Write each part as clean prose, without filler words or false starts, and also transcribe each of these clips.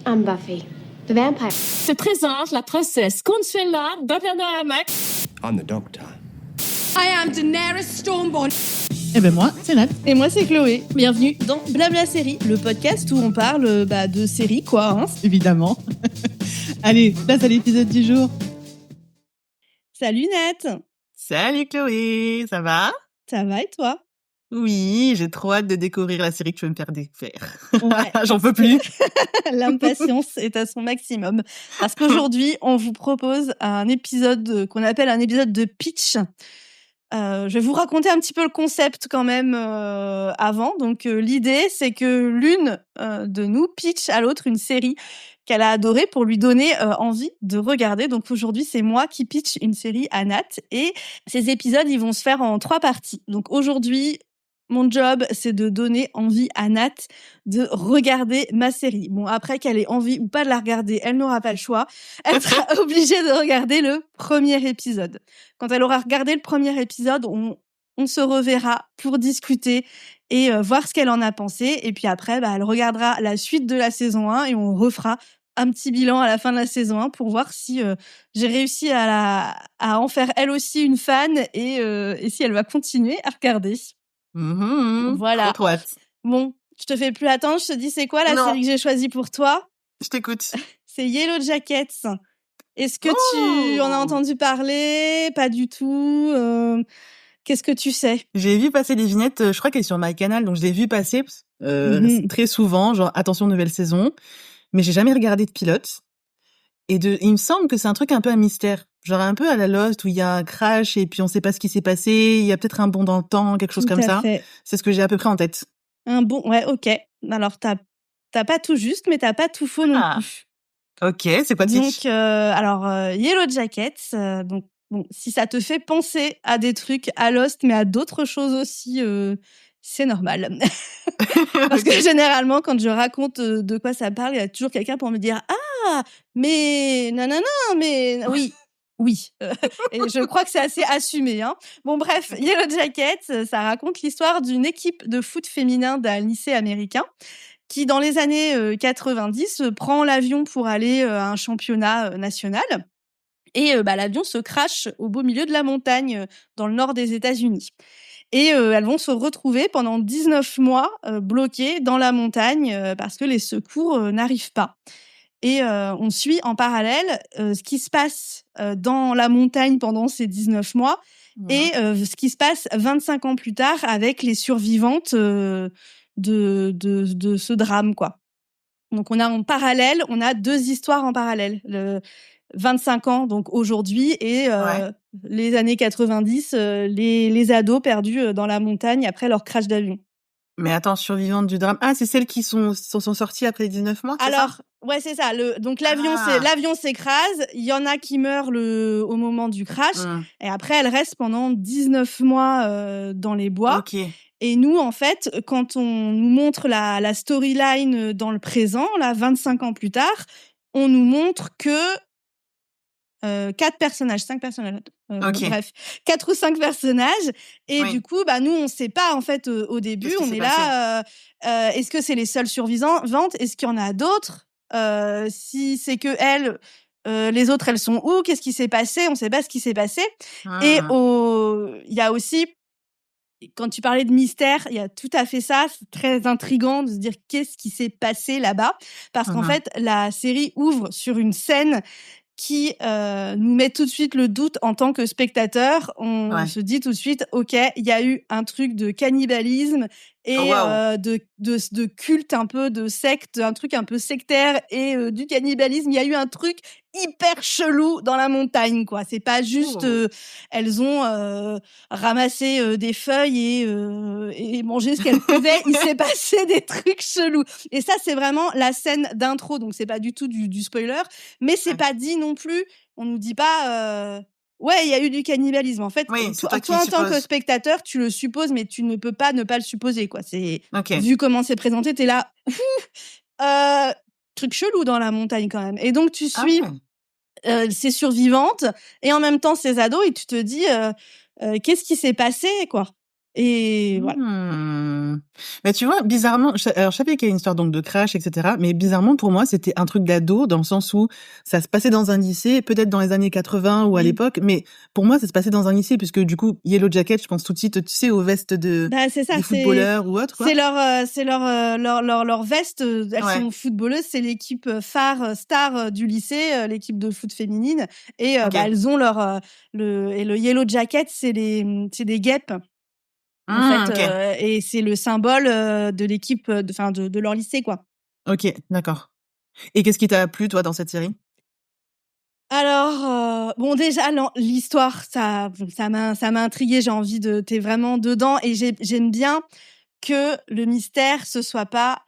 I'm Buffy, the vampire. Se présente la princesse Consuela d'Abernamak. I'm the Doctor. I am Daenerys Stormborn. Eh ben moi, c'est Nat. Et moi, c'est Chloé. Bienvenue dans Blabla Série, le podcast où on parle de séries, quoi. Hein. Évidemment. Allez, place à l'épisode du jour. Salut Nat. Salut Chloé, ça va ? Ça va et toi ? Oui, j'ai trop hâte de découvrir la série que tu veux me faire défaire. Ouais. J'en peux plus. L'impatience est à son maximum. Parce qu'aujourd'hui, on vous propose un épisode qu'on appelle un épisode de pitch. Je vais vous raconter un petit peu le concept quand même avant. Donc l'idée, c'est que l'une de nous pitch à l'autre une série qu'elle a adorée pour lui donner envie de regarder. Donc aujourd'hui, c'est moi qui pitch une série à Nat. Et ces épisodes, ils vont se faire en 3 parties. Donc aujourd'hui, mon job, c'est de donner envie à Nat de regarder ma série. Bon, après qu'elle ait envie ou pas de la regarder, elle n'aura pas le choix. Elle sera obligée de regarder le premier épisode. Quand elle aura regardé le premier épisode, on se reverra pour discuter et voir ce qu'elle en a pensé. Et puis après, elle regardera la suite de la saison 1 et on refera un petit bilan à la fin de la saison 1 pour voir si j'ai réussi à en faire elle aussi une fan et si elle va continuer à regarder. Voilà. Trop hâte. Bon, je te fais plus attendre, je te dis c'est quoi la série que j'ai choisie pour toi ? Je t'écoute. C'est Yellow Jackets. Est-ce que tu en as entendu parler ? Pas du tout. Qu'est-ce que tu sais ? J'ai vu passer des vignettes, je crois qu'elle est sur MyCanal, donc je l'ai vu passer très souvent, genre attention nouvelle saison, mais j'ai jamais regardé de pilote. Et il me semble que c'est un truc un peu un mystère, genre un peu à la Lost où il y a un crash et puis on sait pas ce qui s'est passé, il y a peut-être un bond dans le temps, quelque chose comme ça. Fait. C'est ce que j'ai à peu près en tête. Un bond, ouais, ok. Alors t'as pas tout juste, mais t'as pas tout faux non plus. Ok, c'est quoi le pitch ? Donc, Yellow Jackets, donc bon, si ça te fait penser à des trucs à Lost, mais à d'autres choses aussi, c'est normal. Parce que généralement, quand je raconte de quoi ça parle, il y a toujours quelqu'un pour me dire « Ah, mais non, mais oui ». Oui, et je crois que c'est assez assumé. Hein. Bon, bref, Yellow Jackets, ça raconte l'histoire d'une équipe de foot féminin d'un lycée américain qui, dans les années 90, prend l'avion pour aller à un championnat national. Et l'avion se crache au beau milieu de la montagne dans le nord des États-Unis. Et elles vont se retrouver pendant 19 mois bloquées dans la montagne parce que les secours n'arrivent pas. Et on suit en parallèle ce qui se passe dans la montagne pendant ces 19 mois et ce qui se passe 25 ans plus tard avec les survivantes de ce drame, quoi. Donc on a en parallèle, on a 2 histoires en parallèle. 25 ans, donc aujourd'hui, et les années 90, les ados perdus dans la montagne après leur crash d'avion. Mais attends, survivantes du drame. Ah, c'est celles qui sont sorties après les 19 mois, c'est ça ? Ouais, c'est ça. Donc l'avion s'écrase, il y en a qui meurent au moment du crash, et après elles restent pendant 19 mois dans les bois. Ok. Et nous, en fait, quand on nous montre la storyline dans le présent, là, 25 ans plus tard, on nous montre que 5 personnages. Okay. Bref, 4 ou 5 personnages. Et du coup, nous, on sait pas, en fait, au début. On est là, est-ce que c'est les seules survivantes ? Est-ce qu'il y en a d'autres ? Si c'est que elles, les autres, elles sont où ? Qu'est-ce qui s'est passé ? On sait pas ce qui s'est passé. Et il y a aussi, quand tu parlais de mystère, il y a tout à fait ça. C'est très intriguant de se dire qu'est-ce qui s'est passé là-bas. Parce qu'en fait, la série ouvre sur une scène qui nous met tout de suite le doute en tant que spectateur. On se dit tout de suite, ok, il y a eu un truc de cannibalisme et de culte un peu, de secte, un truc un peu sectaire et du cannibalisme. Il y a eu un truc hyper chelou dans la montagne, quoi. C'est pas juste elles ont ramassé des feuilles et mangé ce qu'elles pouvaient. Il s'est passé des trucs chelous. Et ça, c'est vraiment la scène d'intro. Donc, c'est pas du tout du spoiler, mais c'est pas dit non plus. On nous dit pas ouais, il y a eu du cannibalisme. En fait, toi en tant que spectateur, tu le supposes, mais tu ne peux pas ne pas le supposer, quoi. C'est vu comment c'est présenté, t'es là, truc chelou dans la montagne quand même. Et donc tu suis ces survivantes et en même temps ces ados et tu te dis qu'est-ce qui s'est passé, quoi. Et voilà. Mais tu vois, bizarrement, alors je savais qu'il y a une histoire donc de crash, etc. Mais bizarrement, pour moi, c'était un truc d'ado, dans le sens où ça se passait dans un lycée, peut-être dans les années 80 ou à l'époque, mais pour moi, ça se passait dans un lycée, puisque du coup, Yellow Jacket, je pense tout de suite, tu sais, aux vestes C'est ça, des footballeurs ou autre, quoi. c'est leur veste, elles sont footballeuses, c'est l'équipe phare, star du lycée, l'équipe de foot féminine, et elles ont le Yellow Jacket, c'est des guêpes. En fait, et c'est le symbole de l'équipe, de leur lycée, quoi. Ok, d'accord. Et qu'est-ce qui t'a plu, toi, dans cette série? Alors, bon, déjà, l'histoire, ça m'a intriguée. J'ai envie t'es vraiment dedans, et j'aime bien que le mystère, ce soit pas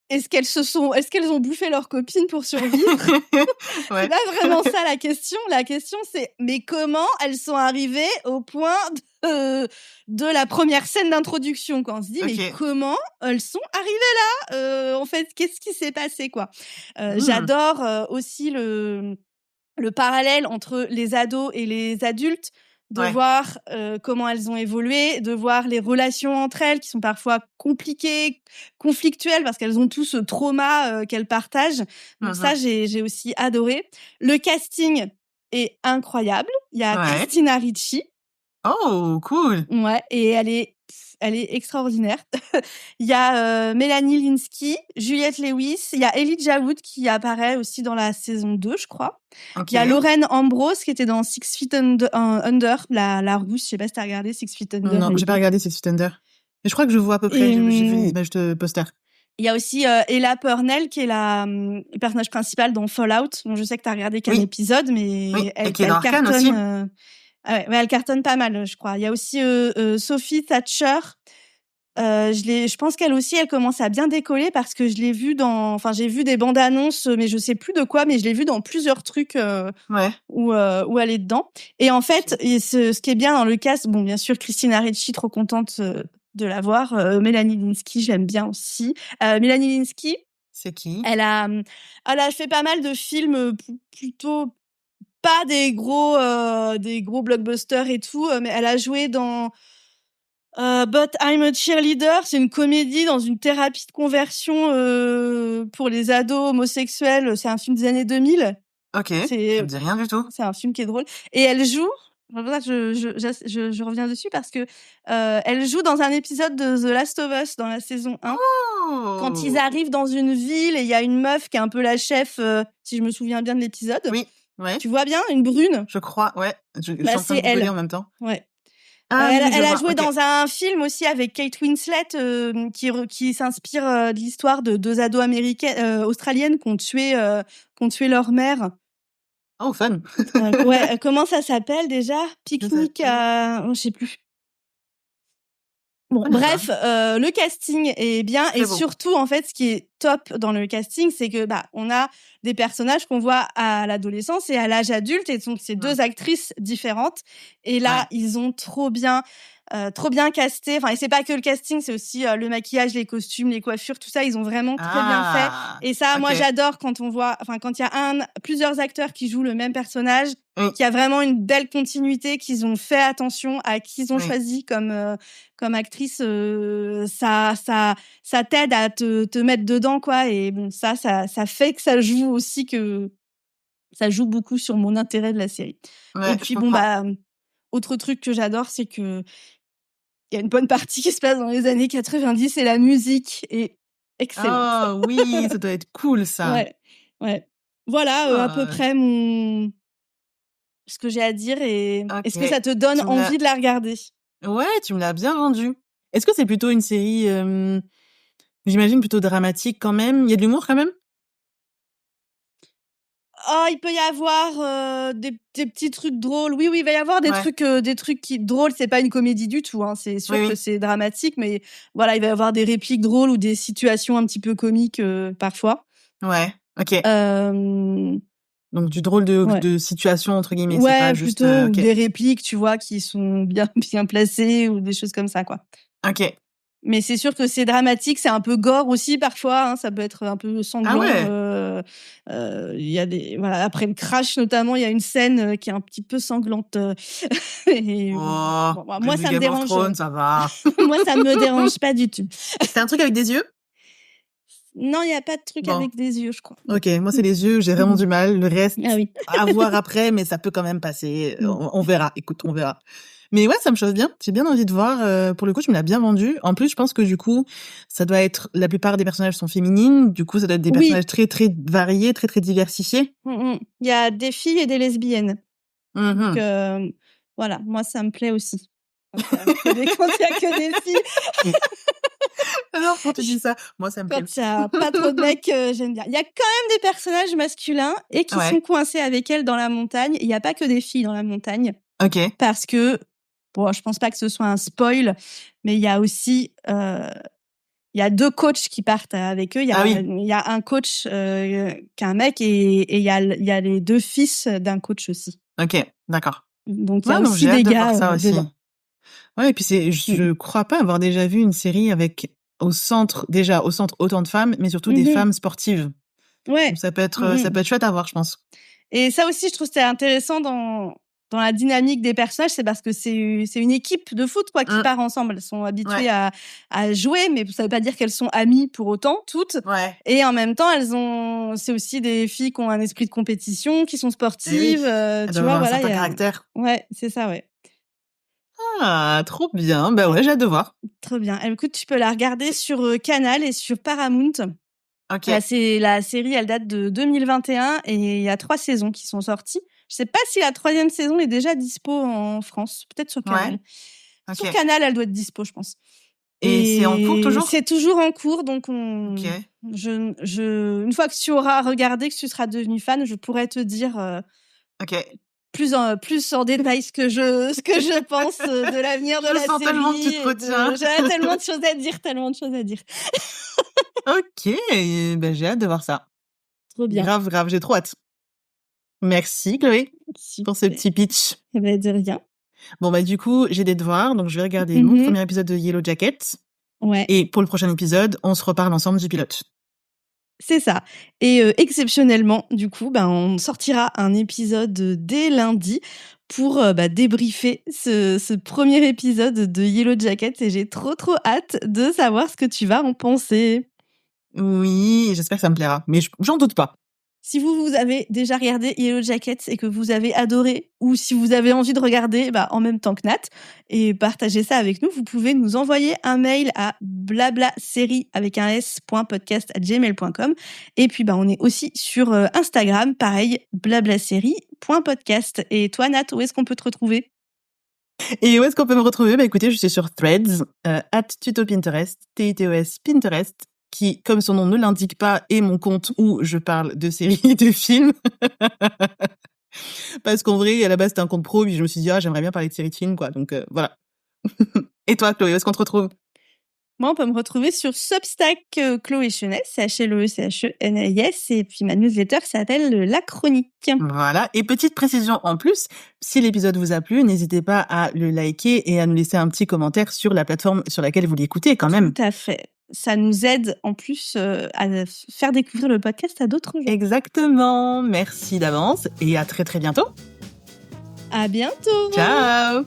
est-ce qu'elles ont bouffé leur copine pour survivre? C'est pas vraiment ça la question. La question, c'est mais comment elles sont arrivées au point de la première scène d'introduction, quand on se dit mais comment elles sont arrivées là? En fait, qu'est-ce qui s'est passé, quoi? J'adore aussi le parallèle entre les ados et les adultes, de voir comment elles ont évolué, de voir les relations entre elles qui sont parfois compliquées, conflictuelles, parce qu'elles ont tous ce trauma qu'elles partagent. Donc ça, j'ai aussi adoré. Le casting est incroyable. Il y a Christina Ricci. Oh, cool. Ouais, et elle est extraordinaire. Il y a Mélanie Linsky, Juliette Lewis, il y a Elijah Wood qui apparaît aussi dans la saison 2, je crois. Il y a Lorraine Ambrose qui était dans Six Feet Under, la rousse. Je sais pas si t'as regardé Six Feet Under. Non, j'ai pas regardé Six Feet Under. Mais je crois que je vois à peu près, j'ai vu des images de posters. Il y a aussi Ella Purnell qui est le personnage principal dans Fallout. Bon, je sais que t'as regardé qu'un épisode, mais elle cartonne aussi. Mais elle cartonne pas mal, je crois. Il y a aussi Sophie Thatcher. Je pense qu'elle aussi, elle commence à bien décoller, parce que je l'ai vue j'ai vu des bandes annonces, mais je sais plus de quoi, mais je l'ai vue dans plusieurs trucs où elle est dedans. Et en fait, ce qui est bien dans le cast, bon, bien sûr, Christina Ricci, trop contente de la voir. Mélanie Linsky, j'aime bien aussi. Mélanie Linsky, c'est qui? Elle a fait pas mal de films plutôt pas des gros blockbusters et tout, mais elle a joué dans But I'm a Cheerleader. C'est une comédie dans une thérapie de conversion pour les ados homosexuels. C'est un film des années 2000. Ok, ça me dit rien du tout. C'est un film qui est drôle. Et elle joue, je reviens dessus parce que elle joue dans un épisode de The Last of Us dans la saison 1. Quand ils arrivent dans une ville et il y a une meuf qui est un peu la chef, si je me souviens bien de l'épisode. Oui, ouais. Tu vois bien, une brune? Je crois, ouais. Je suis en train de googler en même temps. Ouais. Elle a joué dans un film aussi avec Kate Winslet qui s'inspire de l'histoire de deux ados australiennes qui ont tué leur mère. Oh, fun. Comment ça s'appelle déjà? Pique-nique je sais plus. Bon, bref, le casting est bien, et surtout, en fait, ce qui est top dans le casting, c'est que on a des personnages qu'on voit à l'adolescence et à l'âge adulte, et donc c'est deux actrices différentes. Et là, ils ont trop bien casté. Enfin, et c'est pas que le casting, c'est aussi le maquillage, les costumes, les coiffures, tout ça. Ils ont vraiment très bien fait. Et ça, moi, j'adore quand quand il y a plusieurs acteurs qui jouent le même personnage, qu'il y a vraiment une belle continuité, qu'ils ont fait attention à qui ils ont choisi comme actrice. Ça t'aide à te mettre dedans, quoi. Et bon, ça fait que ça joue aussi, que ça joue beaucoup sur mon intérêt de la série. Et puis autre truc que j'adore, c'est que il y a une bonne partie qui se passe dans les années 90 et la musique est excellente. Ah oui, ça doit être cool, ça. Ouais. Voilà à peu près ce que j'ai à dire. Et est-ce que ça te donne envie de la regarder? Ouais, tu me l'as bien vendu. Est-ce que c'est plutôt une série, j'imagine, plutôt dramatique quand même? Il y a de l'humour quand même? Oh, il peut y avoir des petits trucs drôles. Oui, il va y avoir des trucs qui drôles. C'est pas une comédie du tout, hein. C'est sûr que c'est dramatique, mais voilà, il va y avoir des répliques drôles ou des situations un petit peu comiques parfois. Ouais, ok. Donc du drôle de situation entre guillemets. C'est pas juste plutôt des répliques, tu vois, qui sont bien placées, ou des choses comme ça, quoi. Ok. Mais c'est sûr que c'est dramatique, c'est un peu gore aussi parfois, hein, ça peut être un peu sanglant. Il y a voilà, après le crash notamment, il y a une scène qui est un petit peu sanglante. Et, moi, ça me dérange. Thrones, ça va. Moi, ça me dérange pas du tout. C'est un truc avec des yeux? Non, il n'y a pas de truc avec des yeux, je crois. Ok, moi c'est les yeux, j'ai vraiment du mal. Le reste, oui. à voir après, mais ça peut quand même passer. On verra, écoute, on verra. Mais ouais, ça me chauffe bien. J'ai bien envie de voir. Pour le coup, tu me l'as bien vendu. En plus, je pense que du coup, ça doit être... La plupart des personnages sont féminines. Du coup, ça doit être des personnages très, très variés, très, très diversifiés. Il y a des filles et des lesbiennes. Donc, voilà, moi, ça me plaît aussi. Quand il n'y a que des filles... Alors, quand tu dis ça, moi, ça me plaît. Quand il n'y a pas trop de mecs, j'aime bien. Il y a quand même des personnages masculins et qui sont coincés avec elle dans la montagne. Il n'y a pas que des filles dans la montagne. Ok. Parce que, bon, je pense pas que ce soit un spoil, mais il y a aussi, il y a 2 coachs qui partent avec eux. Il y a un coach qui est un mec et il y a les 2 fils d'un coach aussi. Ok, d'accord. Donc il y a aussi des gars ça aussi. dedans. Ouais, et puis je crois pas avoir déjà vu une série avec au centre autant de femmes, mais surtout des femmes sportives. Ouais. Donc ça peut être chouette à voir, je pense. Et ça aussi, je trouve que c'est intéressant dans la dynamique des personnages, c'est parce que c'est une équipe de foot quoi qui part ensemble. Elles sont habituées à jouer, mais ça veut pas dire qu'elles sont amies pour autant toutes. Ouais. Et en même temps, c'est aussi des filles qui ont un esprit de compétition, qui sont sportives. Tu vois, voilà, un certain caractère. Ouais, c'est ça, ouais. Ah, trop bien. Bah ouais, j'ai hâte de voir. Trop bien. Écoute, tu peux la regarder sur Canal et sur Paramount. Ok. La série, elle date de 2021 et il y a 3 saisons qui sont sorties. Je sais pas si la 3e saison est déjà dispo en France. Peut-être sur Canal. Ouais. Sur Canal, elle doit être dispo, je pense. Et c'est en cours toujours? C'est toujours en cours, donc une fois que tu auras regardé, que tu seras devenu fan, je pourrais te dire plus en détail ce que je pense de l'avenir de la série. Je sens tellement que tu te retiens. J'ai tellement de choses à dire. Ok, ben j'ai hâte de voir ça. Trop bien. Grave, j'ai trop hâte. Merci Chloé pour ce petit pitch. Eh ben, de rien. Bon bah du coup, j'ai des devoirs, donc je vais regarder mon premier épisode de Yellow Jacket. Ouais. Et pour le prochain épisode, on se reparle ensemble du pilote. C'est ça. Et exceptionnellement, du coup, on sortira un épisode dès lundi pour débriefer ce premier épisode de Yellow Jacket et j'ai trop hâte de savoir ce que tu vas en penser. Oui, j'espère que ça me plaira, mais j'en doute pas. Si vous avez déjà regardé Yellow Jacket et que vous avez adoré, ou si vous avez envie de regarder en même temps que Nat, et partager ça avec nous, vous pouvez nous envoyer un mail à blablaserie.podcast@gmail.com. Et puis, on est aussi sur Instagram, pareil, blablaserie.podcast. Et toi, Nat, où est-ce qu'on peut te retrouver ? Et où est-ce qu'on peut me retrouver ? Écoutez, je suis sur Threads, @tutopinterest, TITOS Pinterest, qui, comme son nom ne l'indique pas, est mon compte où je parle de séries et de films. Parce qu'en vrai, à la base, c'était un compte pro, puis je me suis dit, j'aimerais bien parler de séries de films, quoi. Donc, voilà. Et toi, Chloé, où est-ce qu'on te retrouve ? Moi, on peut me retrouver sur Substack Chloé Chenais, CHLE-CHENAIS, et puis ma newsletter s'appelle La Chronique. Voilà. Et petite précision en plus, si l'épisode vous a plu, n'hésitez pas à le liker et à nous laisser un petit commentaire sur la plateforme sur laquelle vous l'écoutez, quand même. Tout à fait. Ça nous aide en plus à faire découvrir le podcast à d'autres gens. Exactement. Merci d'avance et à très très bientôt. À bientôt. Ciao.